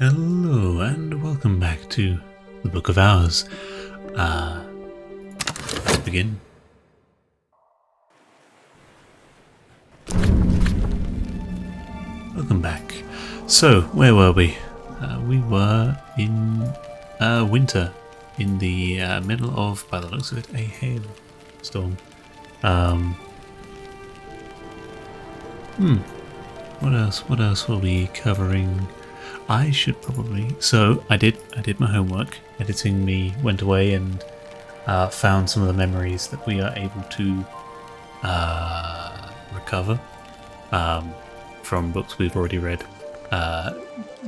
Hello and welcome back to the Book of Hours. Let's begin. Welcome back. So, where were we? We were in winter, in the middle of, by the looks of it, a hailstorm. What else were we covering? I should probably... So, I did my homework. Editing me went away and found some of the memories that we are able to recover from books we've already read.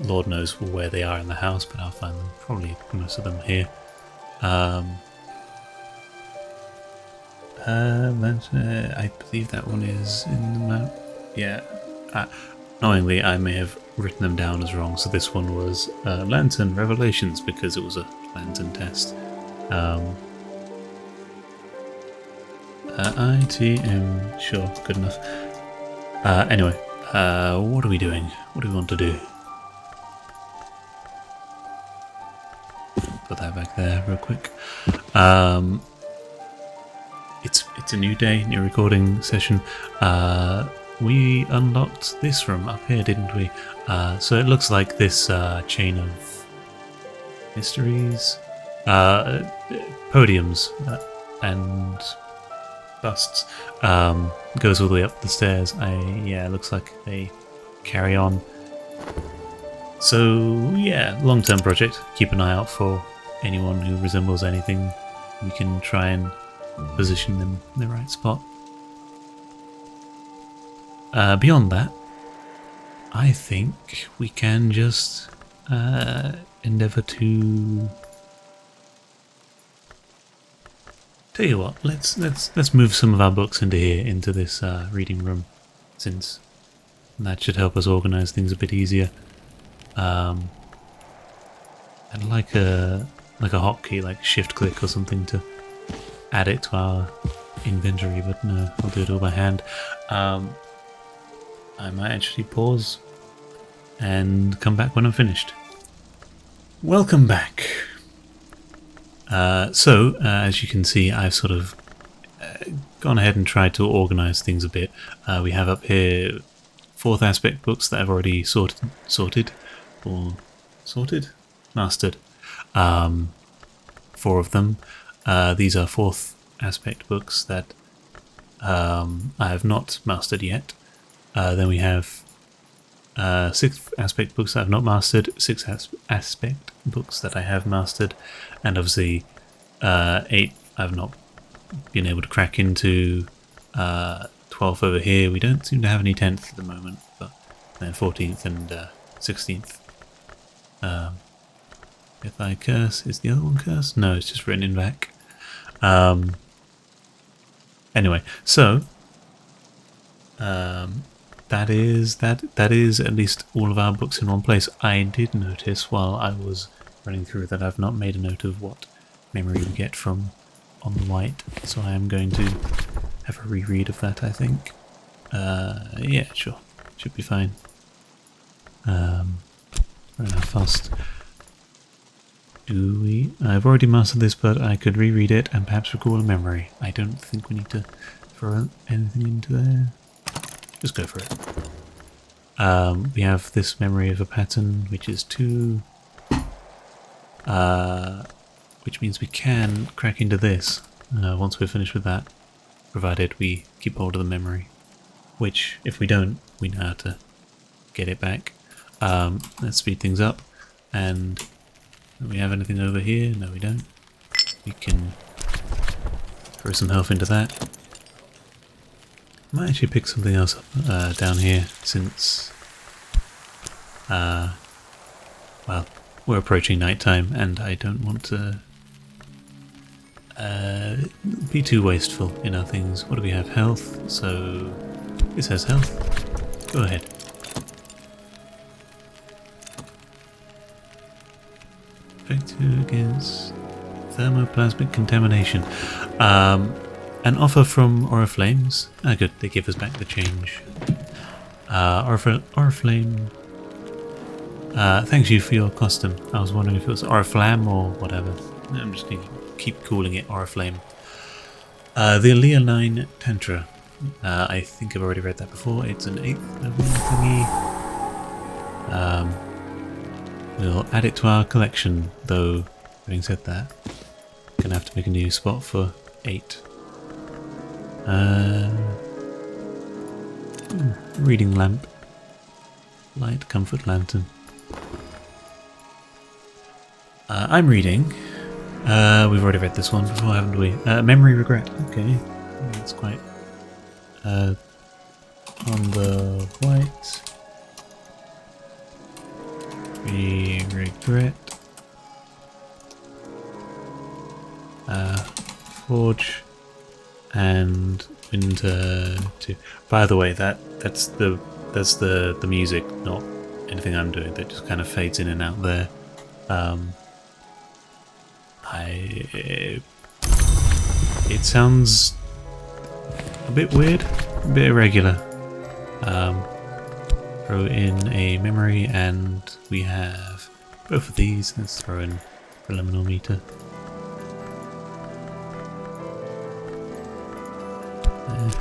Lord knows where they are in the house, but I'll find them. Probably most of them here. I believe that one is in the map. Yeah. Knowingly, I may have written them down as wrong. So this one was Lantern Revelations because it was a Lantern test. ITM, sure, good enough. Anyway, what are we doing? What do we want to do? Put that back there real quick. It's a new day, new recording session. We unlocked this room up here, didn't we? So it looks like this chain of mysteries, podiums, and busts goes all the way up the stairs. Yeah, it looks like they carry on. So yeah, long-term project. Keep an eye out for anyone who resembles anything. We can try and position them in the right spot. Beyond that, I think we can just endeavour to... Tell you what, let's move some of our books into here, into this reading room, since that should help us organise things a bit easier. I'd like a hotkey, like shift click or something, to add it to our inventory, but no, I'll do it all by hand. I might actually pause and come back when I'm finished. Welcome back. So, as you can see, I've sort of gone ahead and tried to organise things a bit. We have up here 4th aspect books that I've already mastered. 4 of them. These are 4th aspect books that I have not mastered yet. Then we have 6th aspect books that I've not mastered, 6th aspect books that I have mastered, and obviously 8 I've not been able to crack into. 12th over here, we don't seem to have any 10th at the moment, but then 14th and 16th. If I curse, is the other one cursed? No, it's just written in back. Anyway, so that is at least all of our books in one place. I did notice while I was running through that I've not made a note of what memory we get from on the white, so I am going to have a reread of that, I think. Yeah, sure. Should be fine. Run how fast do we? I've already mastered this, but I could reread it and perhaps recall a memory. I don't think we need to throw anything into there. Just go for it. We have this memory of a pattern, which is 2. Which means we can crack into this once we're finished with that, provided we keep hold of the memory. Which, if we don't, we know how to get it back. Let's speed things up. And do we have anything over here? No, we don't. We can throw some health into that. Might actually pick something else up down here, since well, we're approaching nighttime and I don't want to be too wasteful in our things. What do we have? Health, so this has health. Go ahead. Effective against thermoplasmic contamination. An offer from Oriflames. Ah, good, they give us back the change. Oriflame Thanks you for your costume. I was wondering if it was Oriflamme or whatever. I'm just going to keep calling it Oriflame. The Leonine Tantra. I think I've already read that before. It's an 8th level thingy. We'll add it to our collection, though, having said that, gonna have to make a new spot for 8. Reading lamp. Light comfort lantern. I'm reading. We've already read this one before, haven't we? Memory Regret. Okay. That's quite on the white. We regret. Forge and Winter 2. By the way, that's the music, not anything I'm doing. That just kind of fades in and out there. It sounds a bit weird, a bit irregular. Throw in a memory, and we have both of these. Let's throw in preliminal meter.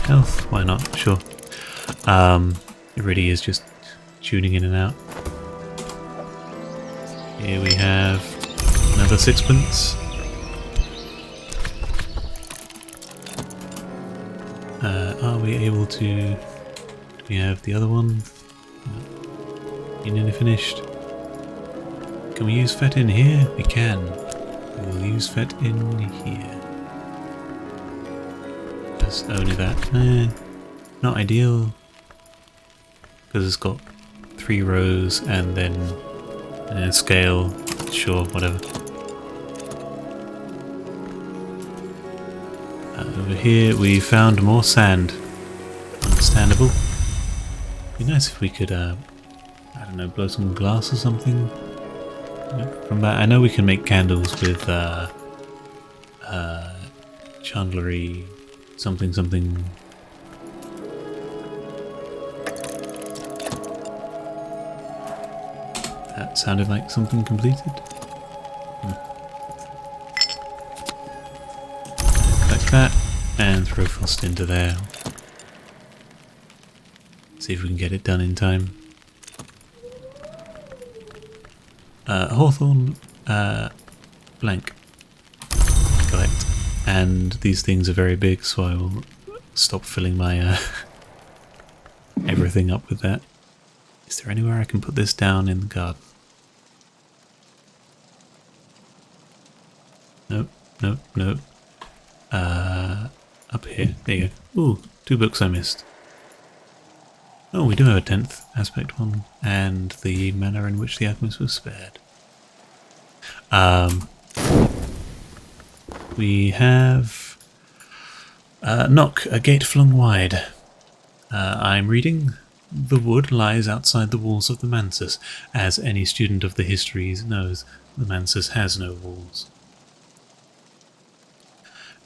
Health, why not? Sure. It really is just tuning in and out. Here we have another sixpence. Are we able to... Do we have the other one? You nearly finished. Can we use FET in here? We can. We will use FET in here. Just only that. Not ideal. Because it's got 3 rows and then scale. Sure, whatever. Over here we found more sand. Understandable. Be nice if we could, I don't know, blow some glass or something. From that, I know we can make candles with chandlery something something. That sounded like something completed. Collect that and throw frost into there. See if we can get it done in time. Hawthorn, blank. Collect. And these things are very big, so I will stop filling my everything up with that. Is there anywhere I can put this down in the garden? Nope, nope, nope. Up here. There you go. Ooh, 2 books I missed. Oh, we do have a 10th aspect one, and the manner in which the alchemist was spared. We have knock, a gate flung wide. I'm reading. The wood lies outside the walls of the Mansus. As any student of the histories knows, the Mansus has no walls.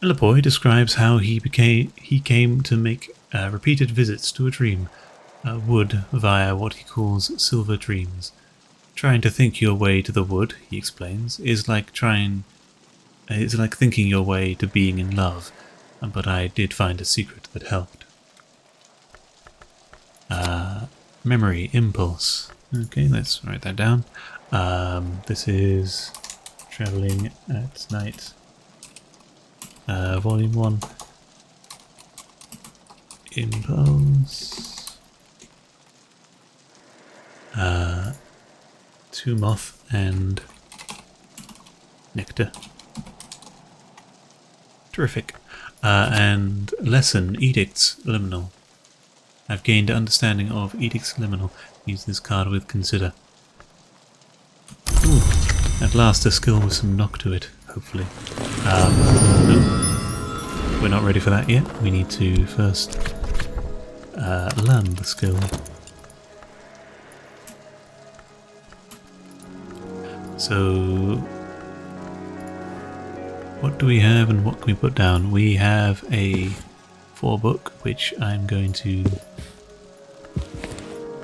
Lepoy describes how he came to make repeated visits to a dream. Wood via what he calls silver dreams. Trying to think your way to the wood, he explains, is like thinking your way to being in love, but I did find a secret that helped. Memory impulse. Okay, let's write that down. This is Travelling at Night, Volume 1. Impulse. 2 moth and nectar. Terrific. And lesson, edicts, liminal. I've gained understanding of edicts liminal. Use this card with consider. Ooh, at last a skill with some knock to it, hopefully. Nope. We're not ready for that yet. We need to first learn the skill. So, what do we have and what can we put down? We have a 4 book, which I'm going to...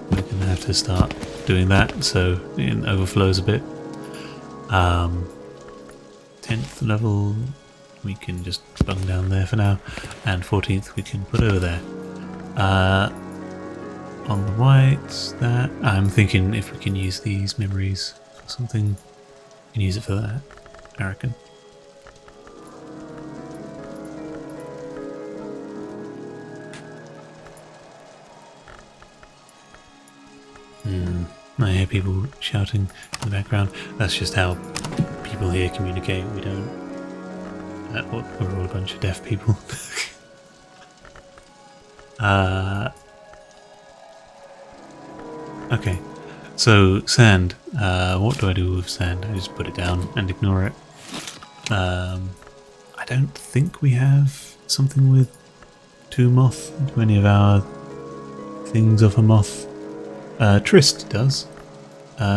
We're going to have have to start doing that so it overflows a bit. 10th level we can just bung down there for now, and 14th we can put over there. On the whites, that I'm thinking if we can use these memories for something, we can use it for that, I reckon. I hear people shouting in the background. That's just how people here communicate. We don't. We're all a bunch of deaf people. Okay, so sand. What do I do with sand? I just put it down and ignore it. I don't think we have something with 2 moth. Do any of our things offer moth? Trist does.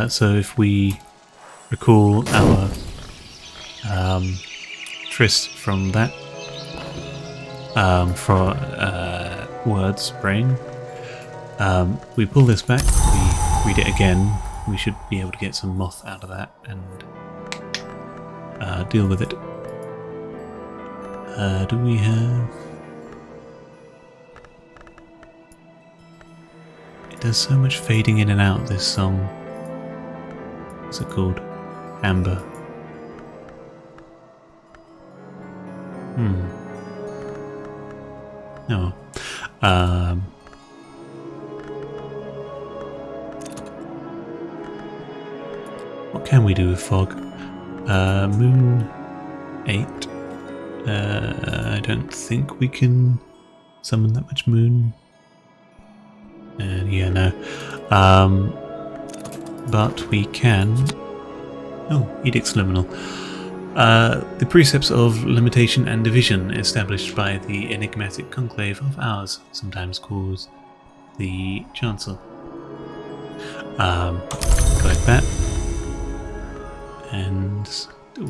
So if we recall our Trist from that, for words brain, we pull this back, we read it again, we should be able to get some moth out of that and deal with it. Do we have... It does so much fading in and out, this song. What's it called? Amber. Oh. What can we do with fog? Moon 8. I don't think we can summon that much moon. Yeah, no. But we can... Oh, Edict's Liminal. The precepts of limitation and division established by the enigmatic conclave of ours, sometimes called the Chancellor. Collect that. And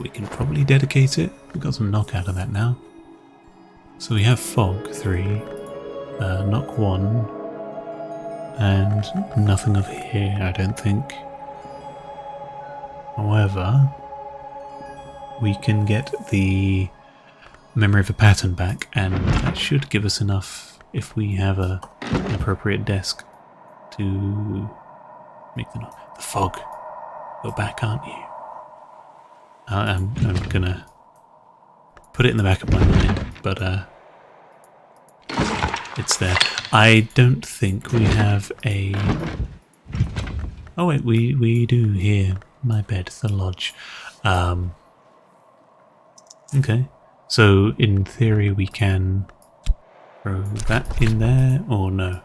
we can probably dedicate it. We've got some knock out of that now. So we have Fog 3, Knock 1, and nothing over here, I don't think. However, we can get the memory of a pattern back, and that should give us enough if we have an appropriate desk to make the fog. Go back, aren't you? I'm gonna put it in the back of my mind, but it's there. I don't think we have a... Oh wait, we do here. My bed, the lodge. Okay, so in theory we can throw that in there, or no?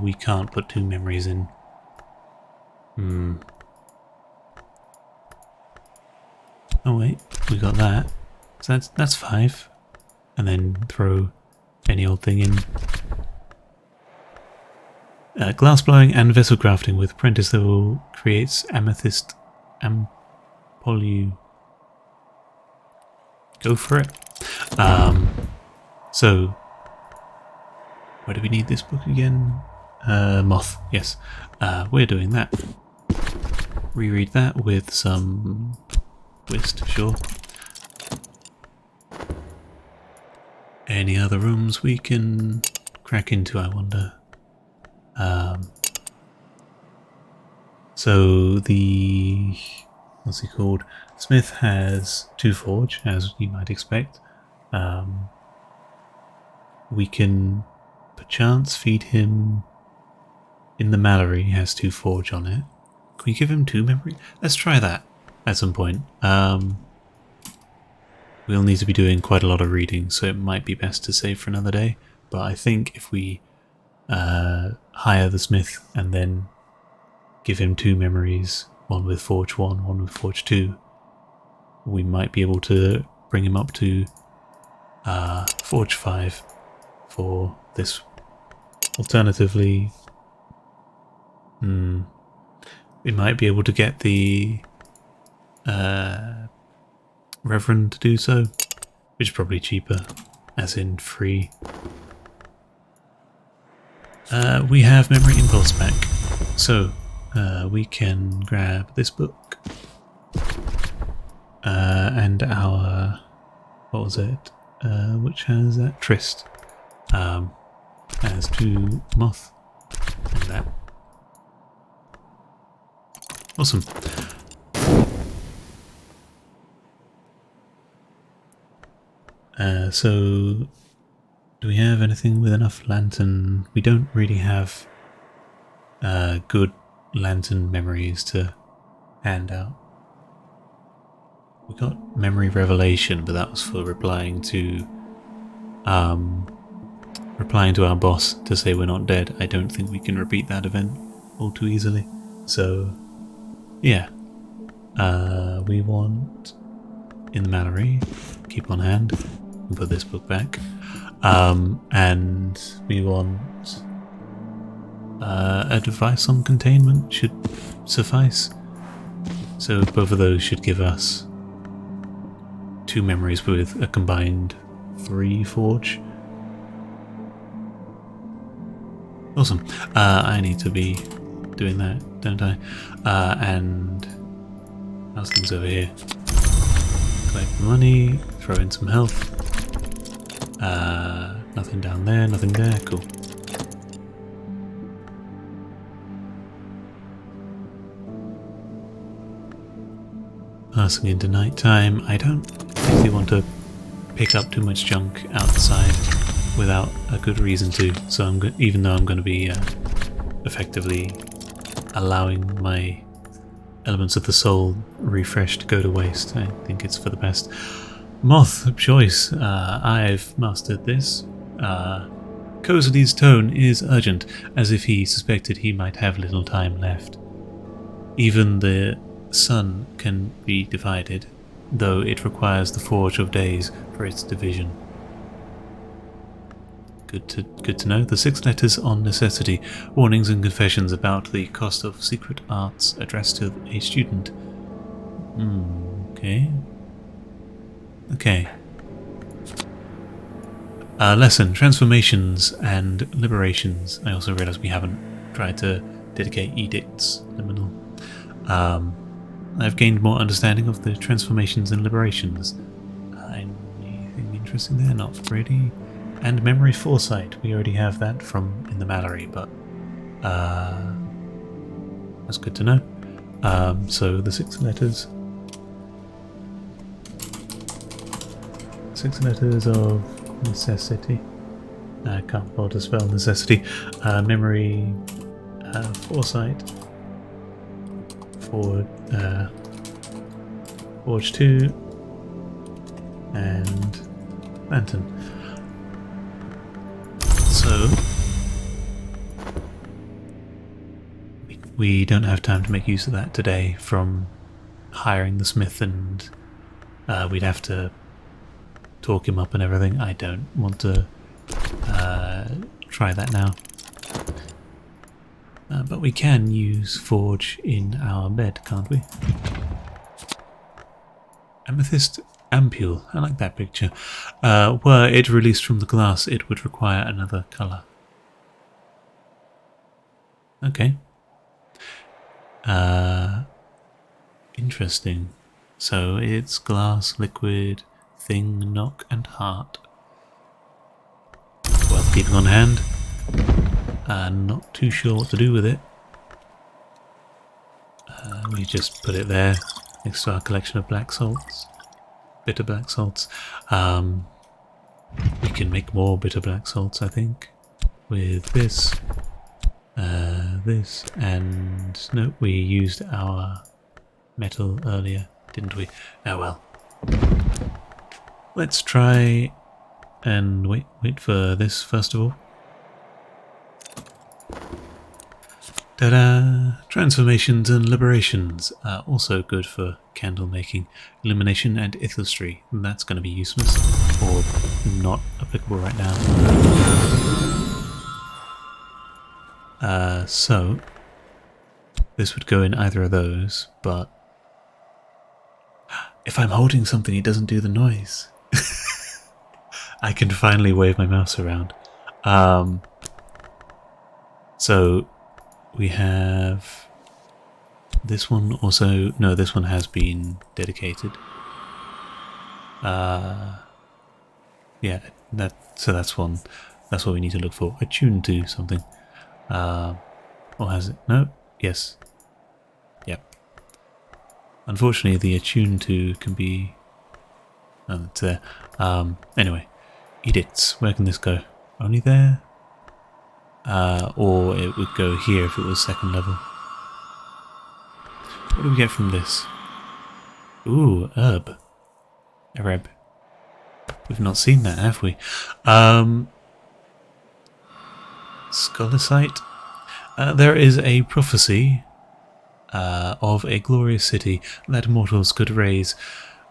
We can't put 2 memories in. Oh wait, we got that. So that's 5. And then throw any old thing in. Glass blowing and vessel crafting with apprentice level creates amethyst ampolu. Go for it. So, where do we need this book again? Moth, yes. We're doing that. Reread that with some whist, sure. Any other rooms we can crack into, I wonder? So the... what's he called? Smith has 2 forge, as you might expect. We can perchance feed him... In the Mallory, he has 2 forge on it. Can we give him 2 memory? Let's try that at some point. We'll need to be doing quite a lot of reading, so it might be best to save for another day. But I think if we hire the Smith and then give him 2 memories, one with Forge 1, one with Forge 2, we might be able to bring him up to Forge 5 for this. Alternatively, we might be able to get the Reverend to do so, which is probably cheaper, as in free. We have Memory Impulse back, so we can grab this book and our, what was it, which has that tryst, as to moth and that. Awesome. So do we have anything with enough lantern? We don't really have good lantern memories to hand out. We got memory revelation, but that was for replying to our boss to say we're not dead. I don't think we can repeat that event all too easily. So yeah, we want in the Mallory, keep on hand, and put this book back, and we want a device on containment should suffice. So both of those should give us 2 memories with a combined 3 forge. Awesome. I need to be doing that, don't I? And how's things over here? Collect the money, throw in some health. Nothing down there, nothing there, cool. Passing into night time. I don't particularly want to pick up too much junk outside without a good reason to, so even though I'm going to be effectively allowing my elements of the soul refresh to go to waste, I think it's for the best. Moth choice. I've mastered this. Cozy's tone is urgent, as if he suspected he might have little time left. Even the sun can be divided, though it requires the forge of days for its division. Good to know. The 6 letters on necessity, warnings and confessions about the cost of secret arts addressed to a student. Okay. Lesson, transformations and liberations. I also realize we haven't tried to dedicate edicts liminal. I've gained more understanding of the transformations and liberations. Anything interesting there? Not really. And memory foresight. We already have that from in the Mallory, but that's good to know. So the 6 letters. 6 letters of necessity. I can't bother to spell necessity. Memory, foresight. Forge 2 and lantern. So we don't have time to make use of that today from hiring the smith, and we'd have to talk him up and everything. I don't want to try that now. But we can use forge in our bed, can't we? Amethyst ampule. I like that picture. Were it released from the glass, it would require another colour. Okay. Interesting. So it's glass, liquid, thing, knock, and heart. Worth keeping on hand. Not too sure what to do with it. We just put it there next to our collection of black salts. Bitter black salts. We can make more bitter black salts, I think, with this, this, and no, we used our metal earlier, didn't we? Oh well. Let's try and wait for this first of all. Ta-da! Transformations and liberations are also good for candle making, illumination and ithostry. That's going to be useless, or not applicable right now. So this would go in either of those, but if I'm holding something it doesn't do the noise. I can finally wave my mouse around. So We have this one also. No, this one has been dedicated. Yeah, so that's one. That's what we need to look for. Attuned to something. Or has it? No? Yes. Yep. Unfortunately, the attuned to can be... Oh, it's there. Anyway. Edicts. Where can this go? Only there? Or it would go here if it was second level. What do we get from this? Ooh, herb. Ereb. We've not seen that, have we? Scholarsight. There is a prophecy of a glorious city that mortals could raise,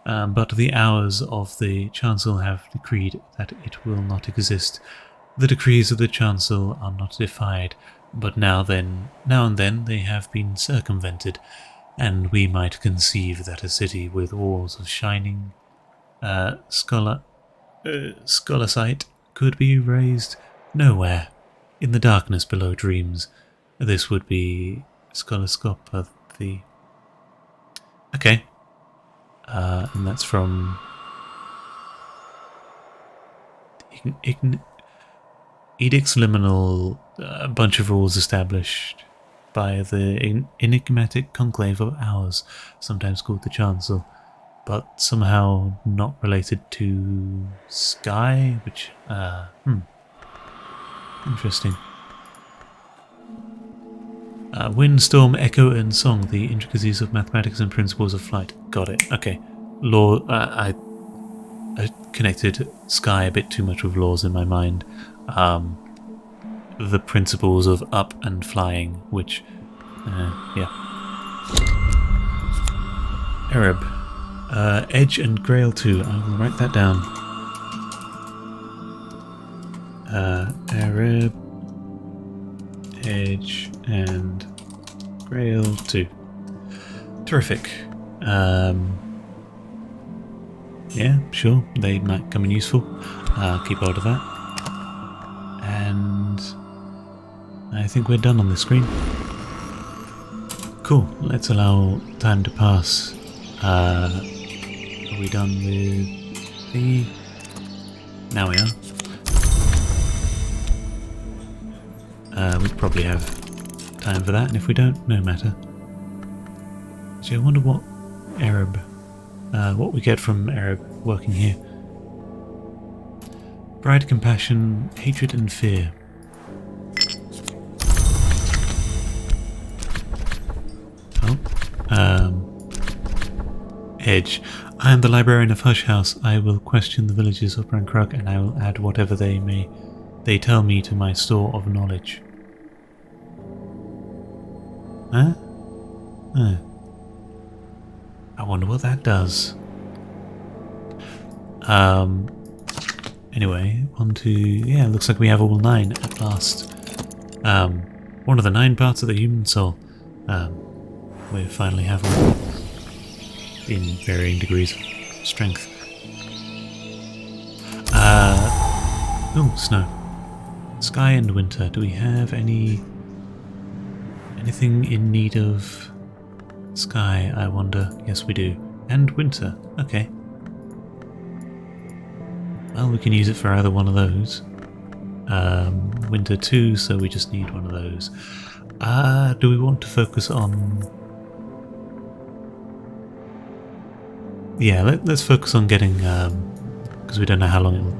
but the hours of the Chancel have decreed that it will not exist. The decrees of the Chancel are not defied, but now and then they have been circumvented, and we might conceive that a city with walls of shining scholarsight could be raised nowhere, in the darkness below dreams. This would be Scholascopathy. Okay. And that's from Edicts Liminal, a bunch of rules established by the enigmatic conclave of hours, sometimes called the Chancel, but somehow not related to Sky, which, interesting. Wind, storm, echo, and song, the intricacies of mathematics and principles of flight. Got it. Okay. Law, I connected Sky a bit too much with laws in my mind. The principles of up and flying, which, yeah. Arab. Edge and Grail 2. I will write that down. Arab, Edge, and Grail 2. Terrific. Yeah, sure, they might come in useful. Keep hold of that. And I think we're done on the screen. Cool, let's allow time to pass. Are we done with the... Now we are. We probably have time for that, and if we don't, no matter. So I wonder what Arab, what we get from Arab working here. Pride, compassion, hatred, and fear. Edge. I am the librarian of Hush House. I will question the villages of Brankrug, and I will add whatever they tell me to my store of knowledge. Huh? I wonder what that does. Anyway, on to... Yeah, looks like we have all 9 at last. One of the 9 parts of the human soul. We finally have all in varying degrees of strength. Oh, snow. Sky and winter. Do we have anything in need of sky, I wonder? Yes, we do. And winter. Okay. Well, we can use it for either one of those. Winter 2, so we just need one of those. Do we want to focus on... Yeah, let's focus on getting... because we don't know how long it'll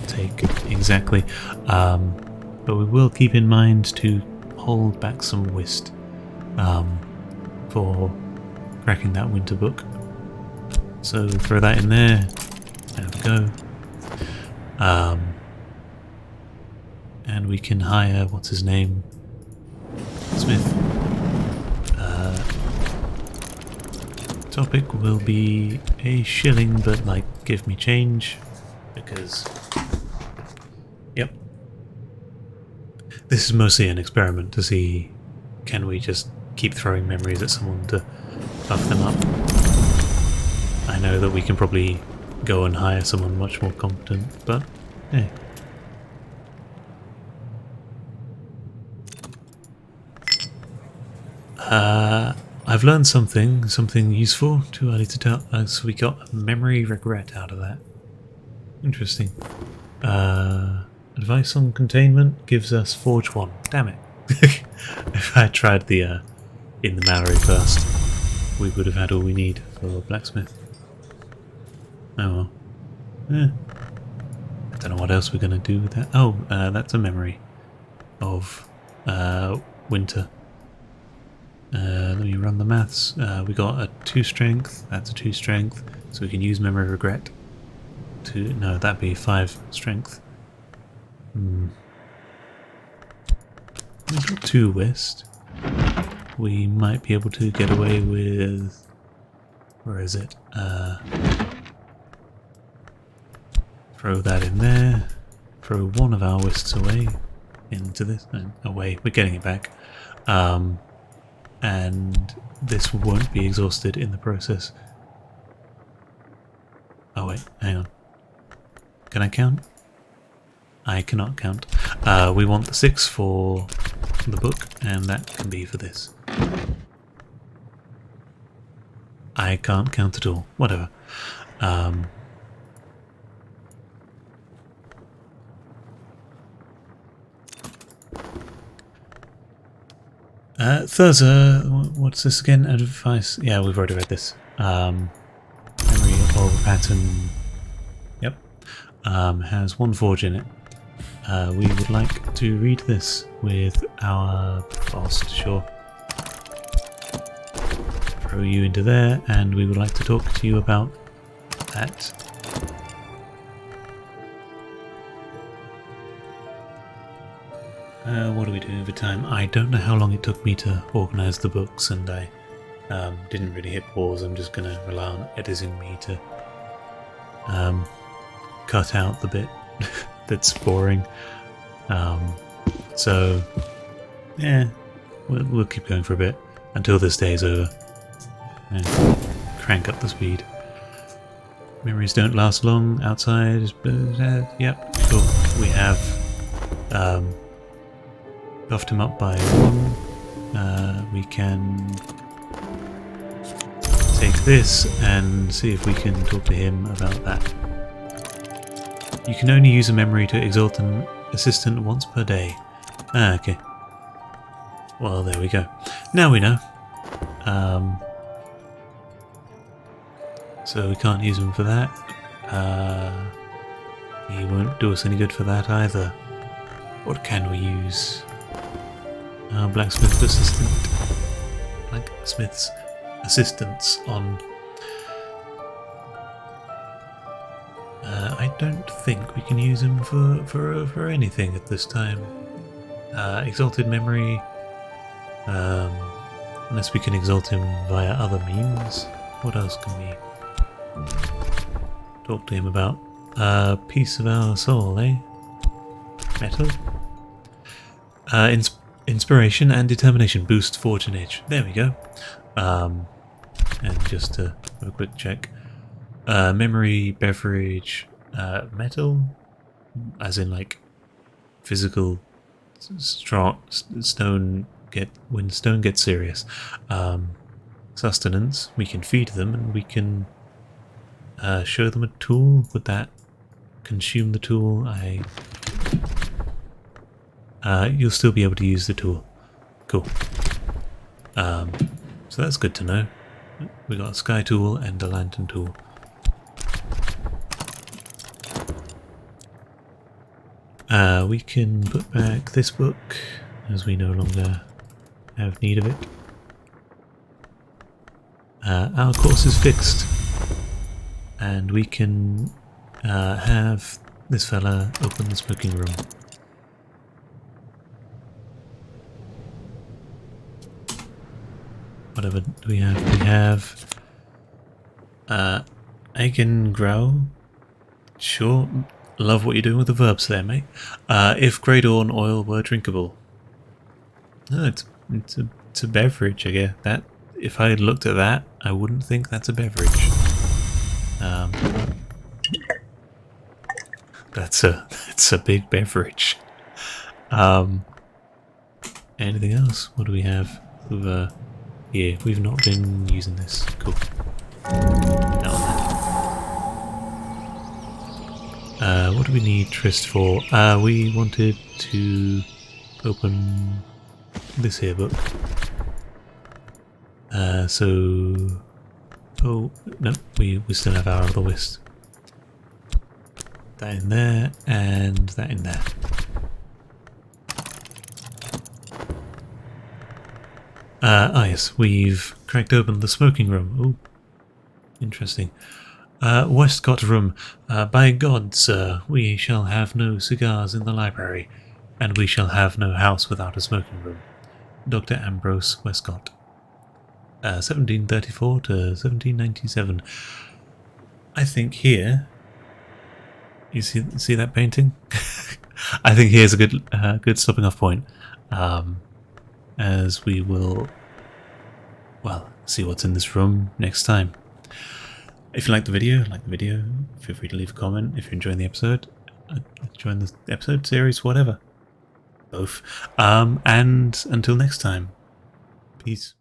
take exactly. But we will keep in mind to hold back some whist for cracking that winter book. So throw that in there. There we go. And we can hire, what's his name? Smith. Topic will be a shilling, but like, give me change, because, yep. This is mostly an experiment to see, can we just keep throwing memories at someone to buff them up. I know that we can probably go and hire someone much more competent, but hey. I've learned something useful. Too early to tell. So we got memory regret out of that. Interesting. Advice on containment gives us forge 1. Damn it. If I tried the in the Mallory first, we would have had all we need for blacksmith. Oh well. I don't know what else we're going to do with that. Oh, that's a memory of winter. Let me run the maths. We got a 2 strength. That's a 2 strength. So we can use memory regret to... No, that'd be 5 strength. We've got 2 west. We might be able to get away with... Where is it? Throw that in there. Throw one of our wists away into this. No, away. We're getting it back. And this won't be exhausted in the process. Oh wait, hang on. Can I count? I cannot count. We want the 6 for the book, and that can be for this. I can't count at all. Whatever. Thurza, what's this again? Advice? Yeah, we've already read this. Memory of pattern. Yep. Has 1 forge in it. We would like to read this with our fast, sure. Throw you into there, and we would like to talk to you about that. What do we do over time? I don't know how long it took me to organise the books, and I didn't really hit pause. I'm just going to rely on editing me to cut out the bit that's boring. So, yeah, we'll keep going for a bit until this day is over. And crank up the speed. Memories don't last long outside. Yep, cool. We have buffed him up by 1. We can take this and see if we can talk to him about that. You can only use a memory to exalt an assistant once per day. Ah, okay. Well, there we go. Now we know. So we can't use him for that. He won't do us any good for that either. What can we use? Blacksmith assistant. Blacksmith's assistants on. I don't think we can use him for anything at this time. Exalted memory. Unless we can exalt him via other means. What else can we talk to him about? Piece of our soul, eh? Metal? Inspiration and determination boost fortune edge. There we go. And just to have a quick check. Memory, beverage, metal? As in like physical stone when stone gets serious. Sustenance, we can feed them and we can show them a tool. Would that consume the tool? You'll still be able to use the tool. Cool. So that's good to know. We got a sky tool and a lantern tool. We can put back this book as we no longer have need of it. Our course is fixed, and we can have this fella open the smoking room. Whatever do we have? We have Aiken Growl. Sure. Love what you're doing with the verbs there, mate. If Grey Dawn oil were drinkable. No, it's a beverage, I guess. That if I looked at that, I wouldn't think that's a beverage. That's a big beverage. Anything else? What do we have? here. We've not been using this. Cool. That one there. What do we need Trist for? We wanted to open this here book. So... Oh, no, we still have our other whist. That in there, and that in there. Yes, we've cracked open the smoking room. Oh, interesting. Westcott room. By God, sir, we shall have no cigars in the library, and we shall have no house without a smoking room. Dr. Ambrose Westcott. 1734 to 1797. I think here... You see that painting? I think here's a good stopping off point. As we will, well, see what's in this room next time. If you like the video, feel free to leave a comment. If you're enjoying the episode, join the episode series, whatever. Both. And until next time, peace.